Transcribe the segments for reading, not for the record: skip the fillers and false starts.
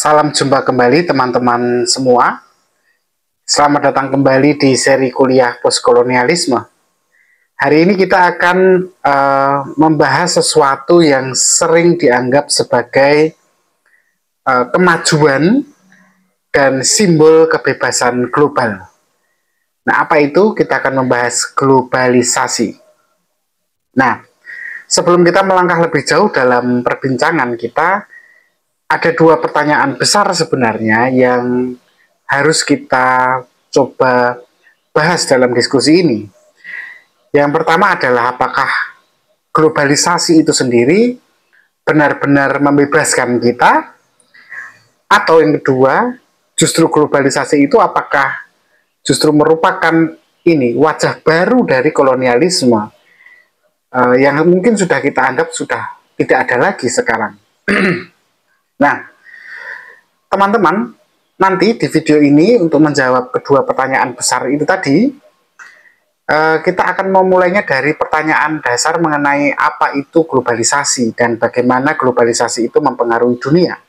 Salam jumpa kembali teman-teman semua. Selamat datang kembali di seri kuliah postkolonialisme. Hari ini kita akan membahas sesuatu yang sering dianggap sebagai kemajuan dan simbol kebebasan global. Nah, apa itu? Kita akan membahas globalisasi. Nah, sebelum kita melangkah lebih jauh dalam perbincangan kita, ada dua pertanyaan besar sebenarnya yang harus kita coba bahas dalam diskusi ini. Yang pertama adalah apakah globalisasi itu sendiri benar-benar membebaskan kita, atau yang kedua, justru globalisasi itu apakah justru merupakan wajah baru dari kolonialisme yang mungkin sudah kita anggap sudah tidak ada lagi sekarang. Nah, teman-teman, nanti di video ini untuk menjawab kedua pertanyaan besar itu tadi, kita akan memulainya dari pertanyaan dasar mengenai apa itu globalisasi dan bagaimana globalisasi itu mempengaruhi dunia.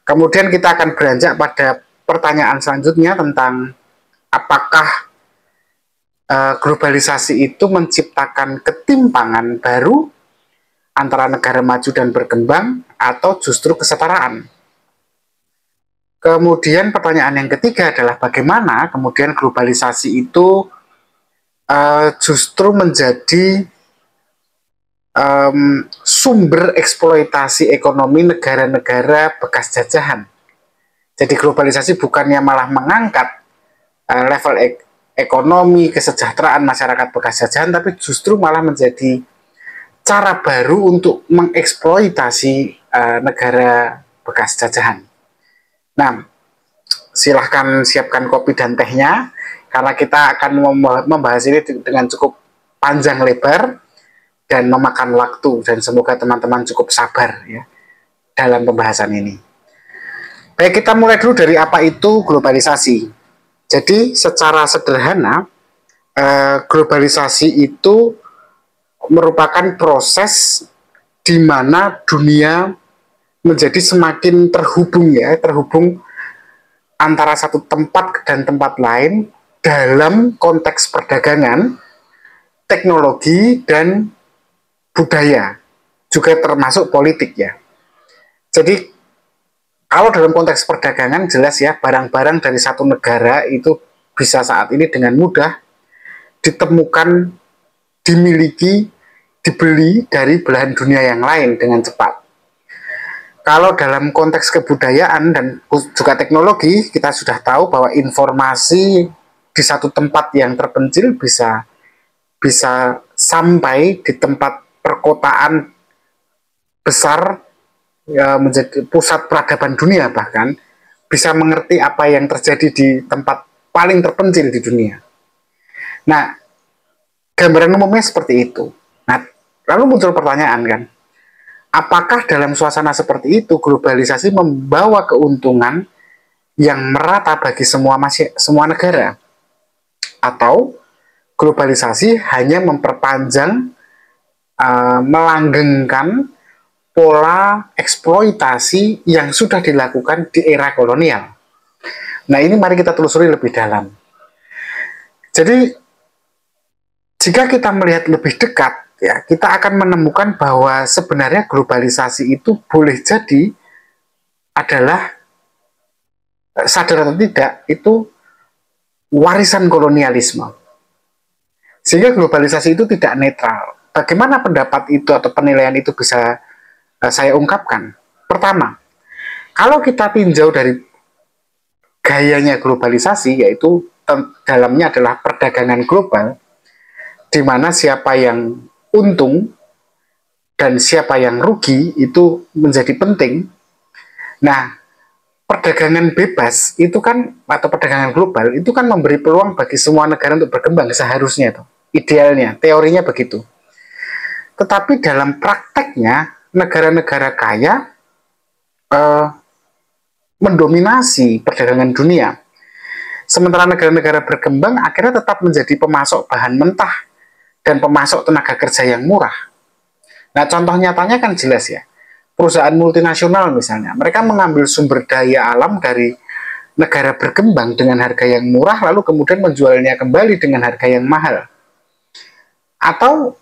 Kemudian kita akan beranjak pada pertanyaan selanjutnya tentang apakah globalisasi itu menciptakan ketimpangan baru antara negara maju dan berkembang atau justru kesetaraan. Kemudian pertanyaan yang ketiga adalah bagaimana kemudian globalisasi itu justru menjadi sumber eksploitasi ekonomi negara-negara bekas jajahan. Jadi globalisasi bukannya malah mengangkat level ekonomi, kesejahteraan masyarakat bekas jajahan, tapi justru malah menjadi cara baru untuk mengeksploitasi negara bekas jajahan. Nah, silahkan siapkan kopi dan tehnya, karena kita akan membahas ini dengan cukup panjang lebar dan memakan waktu, dan semoga teman-teman cukup sabar ya dalam pembahasan ini. Baik, kita mulai dulu dari apa itu globalisasi. Jadi secara sederhana, globalisasi itu merupakan proses di mana dunia menjadi semakin terhubung antara satu tempat dan tempat lain dalam konteks perdagangan, teknologi, dan budaya, juga termasuk politik ya. Jadi kalau dalam konteks perdagangan jelas ya, barang-barang dari satu negara itu bisa saat ini dengan mudah ditemukan, dimiliki, dibeli dari belahan dunia yang lain dengan cepat. Kalau dalam konteks kebudayaan dan juga teknologi, kita sudah tahu bahwa informasi di satu tempat yang terpencil bisa sampai di tempat perkotaan besar, menjadi pusat peradaban dunia, bahkan bisa mengerti apa yang terjadi di tempat paling terpencil di dunia. Nah, gambaran umumnya seperti itu. Nah, lalu muncul pertanyaan kan, apakah dalam suasana seperti itu globalisasi membawa keuntungan yang merata bagi semua negara? Atau globalisasi hanya memperpanjang, melanggengkan pola eksploitasi yang sudah dilakukan di era kolonial? Nah, ini mari kita telusuri lebih dalam. Jadi, jika kita melihat lebih dekat, ya, kita akan menemukan bahwa sebenarnya globalisasi itu boleh jadi adalah, sadar atau tidak, itu warisan kolonialisme. Sehingga globalisasi itu tidak netral. Bagaimana pendapat itu atau penilaian itu bisa saya ungkapkan? Pertama, kalau kita tinjau dari gayanya globalisasi, yaitu dalamnya adalah perdagangan global, di mana siapa yang untung dan siapa yang rugi itu menjadi penting. Nah, perdagangan bebas itu kan, atau perdagangan global itu kan memberi peluang bagi semua negara untuk berkembang seharusnya, itu idealnya, teorinya begitu. Tetapi dalam prakteknya negara-negara kaya mendominasi perdagangan dunia, sementara negara-negara berkembang akhirnya tetap menjadi pemasok bahan mentah dan pemasok tenaga kerja yang murah. Nah, contoh nyatanya kan jelas ya, perusahaan multinasional misalnya, mereka mengambil sumber daya alam dari negara berkembang dengan harga yang murah, lalu kemudian menjualnya kembali dengan harga yang mahal. Atau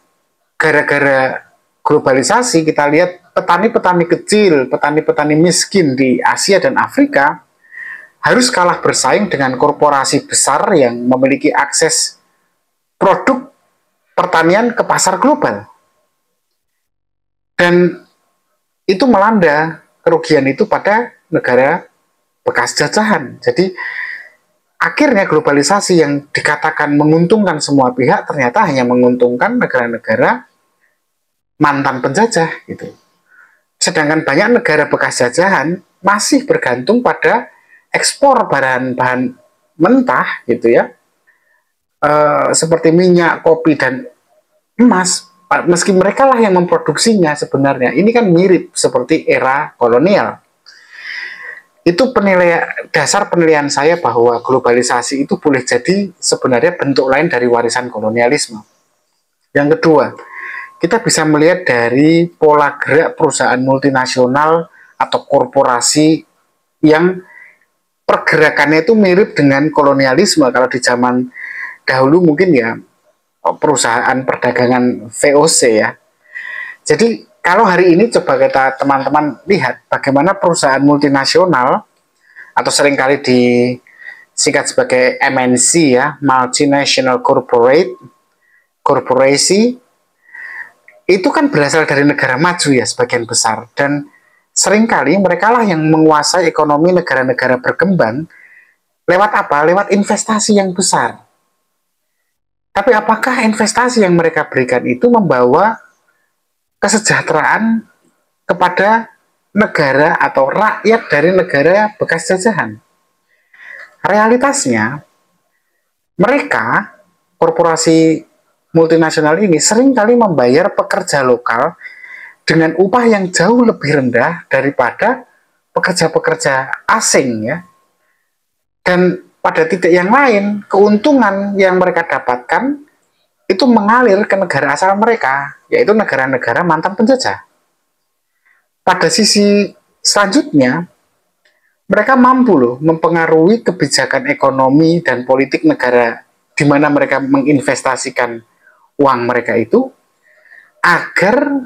gara-gara globalisasi, kita lihat petani-petani kecil, petani-petani miskin di Asia dan Afrika harus kalah bersaing dengan korporasi besar yang memiliki akses produk pertanian ke pasar global. Dan itu melanda kerugian itu pada negara bekas jajahan. Jadi akhirnya globalisasi yang dikatakan menguntungkan semua pihak ternyata hanya menguntungkan negara-negara mantan penjajah gitu. Sedangkan banyak negara bekas jajahan masih bergantung pada ekspor bahan-bahan mentah gitu ya, seperti minyak, kopi dan emas. Meski mereka lah yang memproduksinya sebenarnya. Ini kan mirip seperti era kolonial. Itu dasar penilaian saya bahwa globalisasi itu boleh jadi sebenarnya bentuk lain dari warisan kolonialisme. Yang kedua, kita bisa melihat dari pola gerak perusahaan multinasional atau korporasi yang pergerakannya itu mirip dengan kolonialisme. Kalau di zaman dahulu mungkin ya perusahaan perdagangan VOC ya. Jadi kalau hari ini coba kita teman-teman lihat bagaimana perusahaan multinasional atau seringkali disingkat sebagai MNC ya, multinational corporation, itu kan berasal dari negara maju ya sebagian besar, dan seringkali mereka lah yang menguasai ekonomi negara-negara berkembang lewat apa? Lewat investasi yang besar. Tapi apakah investasi yang mereka berikan itu membawa kesejahteraan kepada negara atau rakyat dari negara bekas jajahan? Realitasnya, mereka, korporasi multinasional ini seringkali membayar pekerja lokal dengan upah yang jauh lebih rendah daripada pekerja-pekerja asing ya. Dan pada titik yang lain, keuntungan yang mereka dapatkan itu mengalir ke negara asal mereka, yaitu negara-negara mantan penjajah. Pada sisi selanjutnya, mereka mampu loh mempengaruhi kebijakan ekonomi dan politik negara di mana mereka menginvestasikan uang mereka itu agar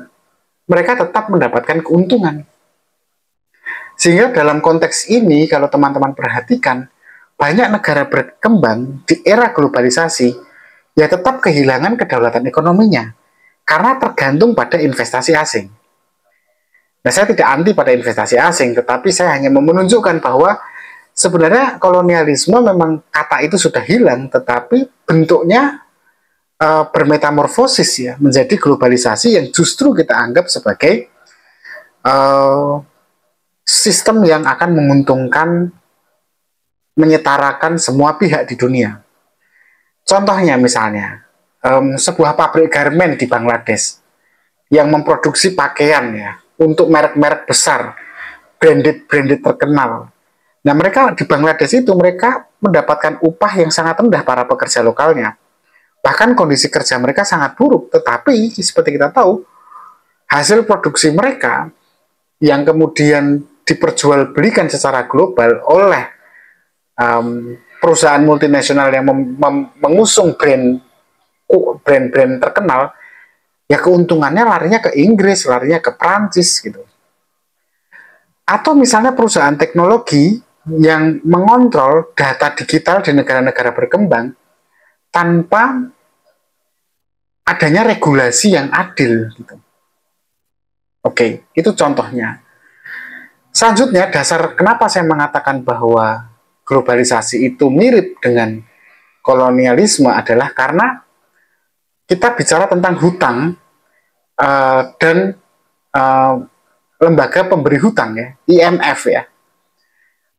mereka tetap mendapatkan keuntungan. Sehingga dalam konteks ini, kalau teman-teman perhatikan, banyak negara berkembang di era globalisasi ya tetap kehilangan kedaulatan ekonominya karena tergantung pada investasi asing. Nah, saya tidak anti pada investasi asing, tetapi saya hanya menunjukkan bahwa sebenarnya kolonialisme memang kata itu sudah hilang, tetapi bentuknya bermetamorfosis ya menjadi globalisasi yang justru kita anggap sebagai sistem yang akan menguntungkan, menyetarakan semua pihak di dunia. Contohnya misalnya, sebuah pabrik garmen di Bangladesh yang memproduksi pakaian ya untuk merek-merek besar, branded terkenal. Nah, mereka di Bangladesh itu mereka mendapatkan upah yang sangat rendah para pekerja lokalnya. Bahkan kondisi kerja mereka sangat buruk, tetapi seperti kita tahu, hasil produksi mereka yang kemudian diperjualbelikan secara global oleh perusahaan multinasional yang mengusung brand-brand terkenal, ya keuntungannya larinya ke Inggris, larinya ke Prancis gitu. Atau misalnya perusahaan teknologi yang mengontrol data digital di negara-negara berkembang tanpa adanya regulasi yang adil gitu. Oke, itu contohnya. Selanjutnya, dasar kenapa saya mengatakan bahwa globalisasi itu mirip dengan kolonialisme adalah karena kita bicara tentang hutang dan lembaga pemberi hutang ya, IMF ya.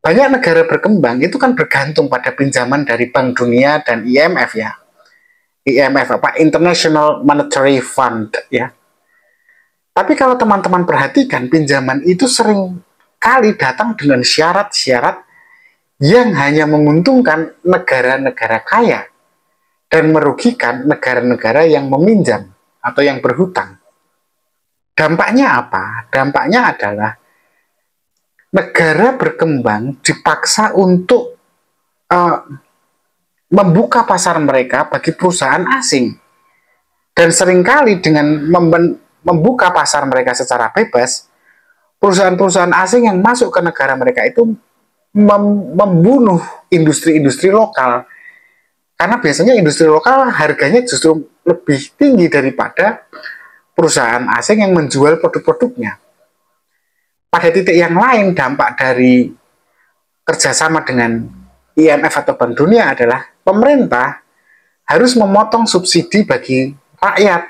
Banyak negara berkembang itu kan bergantung pada pinjaman dari Bank Dunia dan IMF ya. IMF apa? International Monetary Fund ya. Tapi kalau teman-teman perhatikan, pinjaman itu sering kali datang dengan syarat-syarat yang hanya menguntungkan negara-negara kaya dan merugikan negara-negara yang meminjam atau yang berhutang. Dampaknya apa? Dampaknya adalah negara berkembang dipaksa untuk uh, membuka pasar mereka bagi perusahaan asing. Dan seringkali dengan membuka pasar mereka secara bebas, perusahaan-perusahaan asing yang masuk ke negara mereka itu membunuh industri-industri lokal. Karena biasanya industri lokal harganya justru lebih tinggi daripada perusahaan asing yang menjual produk-produknya. Pada titik yang lain, dampak dari kerjasama dengan IMF atau Bank Dunia adalah pemerintah harus memotong subsidi bagi rakyat,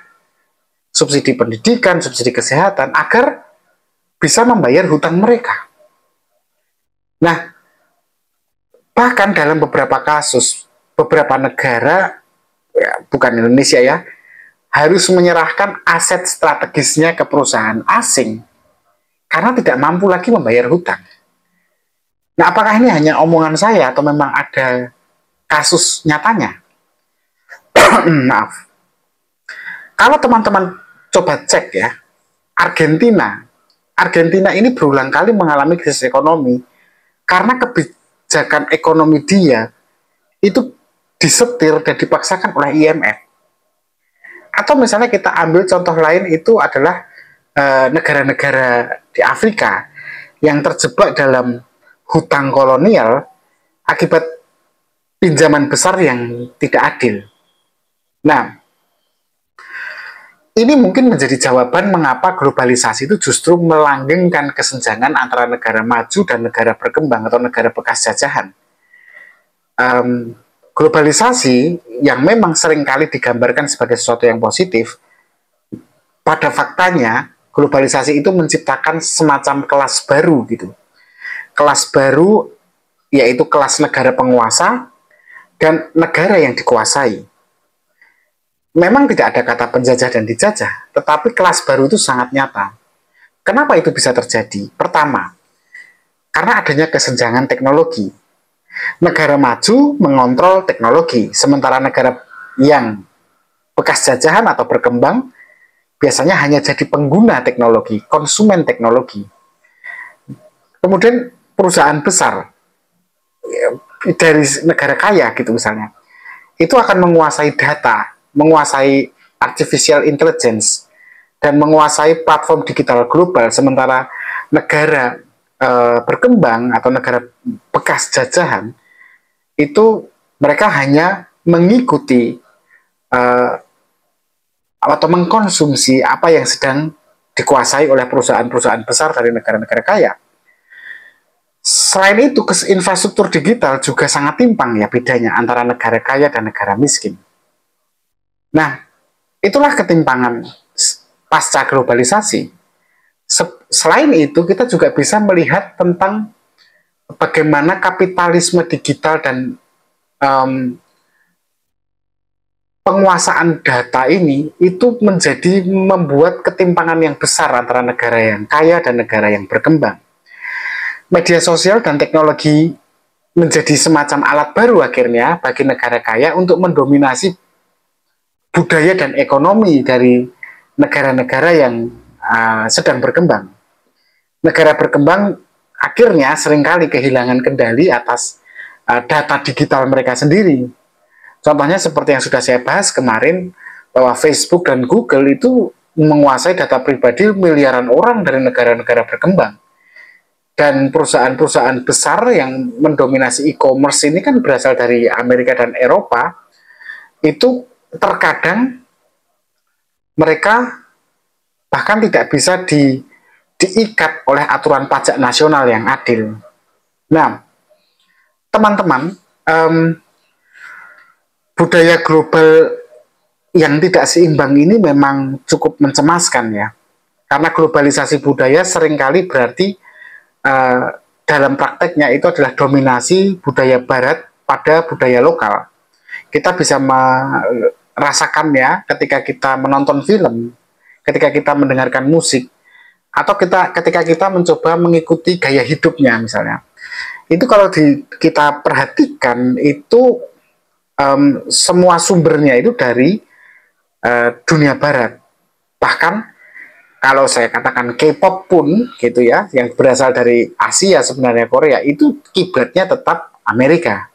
subsidi pendidikan, subsidi kesehatan, agar bisa membayar hutang mereka. Nah, bahkan dalam beberapa kasus, beberapa negara, ya, bukan Indonesia ya, harus menyerahkan aset strategisnya ke perusahaan asing karena tidak mampu lagi membayar hutang. Nah, apakah ini hanya omongan saya atau memang ada kasus nyatanya? Maaf. Kalau teman-teman coba cek ya, Argentina ini berulang kali mengalami krisis ekonomi karena kebijakan ekonomi dia itu disetir dan dipaksakan oleh IMF. Atau misalnya kita ambil contoh lain, itu adalah negara-negara di Afrika yang terjebak dalam hutang kolonial akibat pinjaman besar yang tidak adil. Nah, ini mungkin menjadi jawaban mengapa globalisasi itu justru melanggengkan kesenjangan antara negara maju dan negara berkembang atau negara bekas jajahan. Globalisasi yang memang seringkali digambarkan sebagai sesuatu yang positif, pada faktanya globalisasi itu menciptakan semacam kelas baru gitu. Kelas baru yaitu kelas negara penguasa dan negara yang dikuasai. Memang tidak ada kata penjajah dan dijajah, tetapi kelas baru itu sangat nyata. Kenapa itu bisa terjadi? Pertama, karena adanya kesenjangan teknologi. Negara maju mengontrol teknologi, sementara negara yang bekas jajahan atau berkembang biasanya hanya jadi pengguna teknologi, konsumen teknologi. Kemudian perusahaan besar dari negara kaya gitu misalnya, itu akan menguasai data, menguasai artificial intelligence, dan menguasai platform digital global, sementara negara berkembang atau negara bekas jajahan itu mereka hanya mengikuti atau mengkonsumsi apa yang sedang dikuasai oleh perusahaan-perusahaan besar dari negara-negara kaya. Selain itu, infrastruktur digital juga sangat timpang ya bedanya antara negara kaya dan negara miskin. Nah, itulah ketimpangan pasca globalisasi. Selain itu, kita juga bisa melihat tentang bagaimana kapitalisme digital dan penguasaan data ini itu membuat ketimpangan yang besar antara negara yang kaya dan negara yang berkembang. Media sosial dan teknologi menjadi semacam alat baru akhirnya bagi negara kaya untuk mendominasi budaya dan ekonomi dari negara-negara yang sedang berkembang. Negara berkembang akhirnya seringkali kehilangan kendali atas data digital mereka sendiri. Contohnya seperti yang sudah saya bahas kemarin, bahwa Facebook dan Google itu menguasai data pribadi miliaran orang dari negara-negara berkembang. Dan perusahaan-perusahaan besar yang mendominasi e-commerce ini kan berasal dari Amerika dan Eropa, itu terkadang mereka bahkan tidak bisa diikat oleh aturan pajak nasional yang adil. Nah, teman-teman, budaya global yang tidak seimbang ini memang cukup mencemaskan ya, karena globalisasi budaya seringkali berarti dalam prakteknya itu adalah dominasi budaya barat pada budaya lokal. Kita bisa merasakannya ketika kita menonton film, ketika kita mendengarkan musik, atau ketika kita mencoba mengikuti gaya hidupnya misalnya. Itu kalau kita perhatikan itu semua sumbernya itu dari dunia barat. Bahkan kalau saya katakan K-pop pun gitu ya, yang berasal dari Asia sebenarnya Korea, itu kiblatnya tetap Amerika.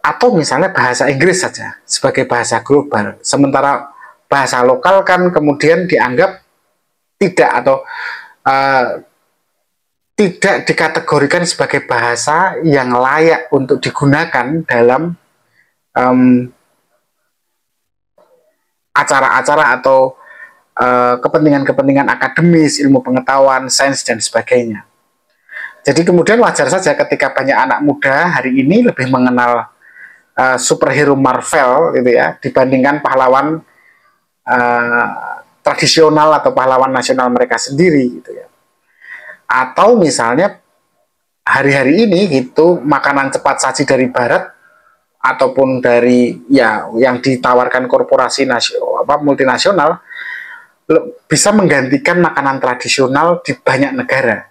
Atau misalnya bahasa Inggris saja sebagai bahasa global, sementara bahasa lokal kan kemudian dianggap tidak atau uh, tidak dikategorikan sebagai bahasa yang layak untuk digunakan dalam acara-acara atau kepentingan-kepentingan akademis, ilmu pengetahuan, sains, dan sebagainya. Jadi kemudian wajar saja ketika banyak anak muda hari ini lebih mengenal superhero Marvel gitu ya, dibandingkan pahlawan tradisional atau pahlawan nasional mereka sendiri gitu ya. Atau misalnya hari-hari ini gitu makanan cepat saji dari barat ataupun dari ya yang ditawarkan korporasi multinasional bisa menggantikan makanan tradisional di banyak negara.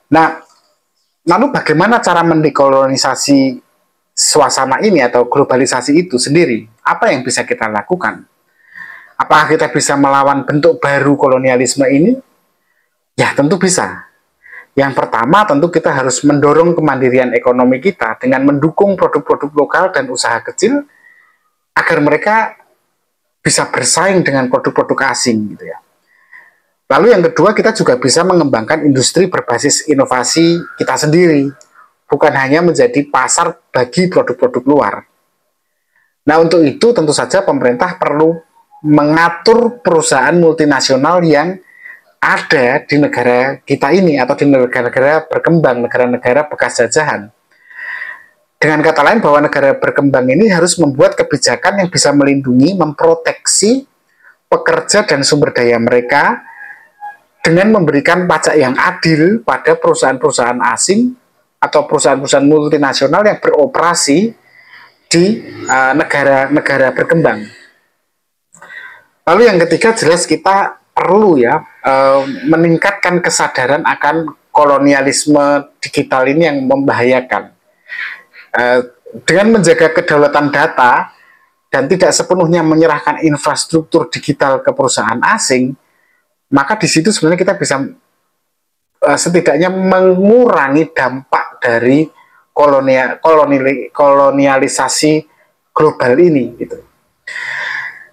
Nah, lalu bagaimana cara mendekolonisasi suasana ini atau globalisasi itu sendiri? Apa yang bisa kita lakukan? Apakah kita bisa melawan bentuk baru kolonialisme ini? Ya, tentu bisa. Yang pertama, tentu kita harus mendorong kemandirian ekonomi kita dengan mendukung produk-produk lokal dan usaha kecil agar mereka bisa bersaing dengan produk-produk asing gitu ya. Lalu yang kedua, kita juga bisa mengembangkan industri berbasis inovasi kita sendiri, bukan hanya menjadi pasar bagi produk-produk luar. Nah, untuk itu tentu saja pemerintah perlu mengatur perusahaan multinasional yang ada di negara kita ini atau di negara-negara berkembang, negara-negara bekas jajahan. Dengan kata lain bahwa negara berkembang ini harus membuat kebijakan yang bisa melindungi, memproteksi pekerja dan sumber daya mereka dengan memberikan pajak yang adil pada perusahaan-perusahaan asing atau perusahaan-perusahaan multinasional yang beroperasi di negara-negara berkembang. Lalu yang ketiga, jelas kita perlu ya meningkatkan kesadaran akan kolonialisme digital ini yang membahayakan. Dengan menjaga kedaulatan data dan tidak sepenuhnya menyerahkan infrastruktur digital ke perusahaan asing, maka di situ sebenarnya kita bisa setidaknya mengurangi dampak dari kolonialisasi global ini gitu.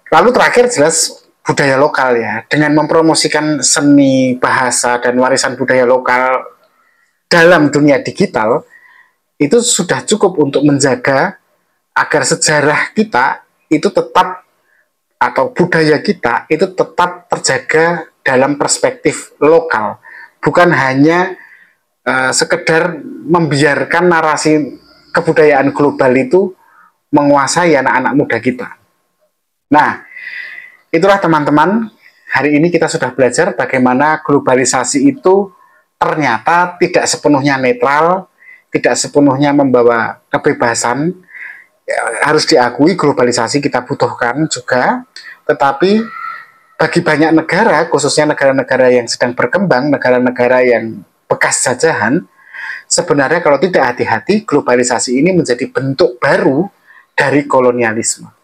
Lalu terakhir jelas budaya lokal ya, dengan mempromosikan seni, bahasa, dan warisan budaya lokal dalam dunia digital, itu sudah cukup untuk menjaga agar sejarah kita itu tetap, atau budaya kita itu tetap terjaga dalam perspektif lokal, bukan hanya sekedar membiarkan narasi kebudayaan global itu menguasai anak-anak muda kita. Nah, itulah teman-teman, hari ini kita sudah belajar bagaimana globalisasi itu ternyata tidak sepenuhnya netral, tidak sepenuhnya membawa kebebasan. Harus diakui globalisasi kita butuhkan juga, tetapi bagi banyak negara, khususnya negara-negara yang sedang berkembang, negara-negara yang bekas jajahan, sebenarnya kalau tidak hati-hati, globalisasi ini menjadi bentuk baru dari kolonialisme.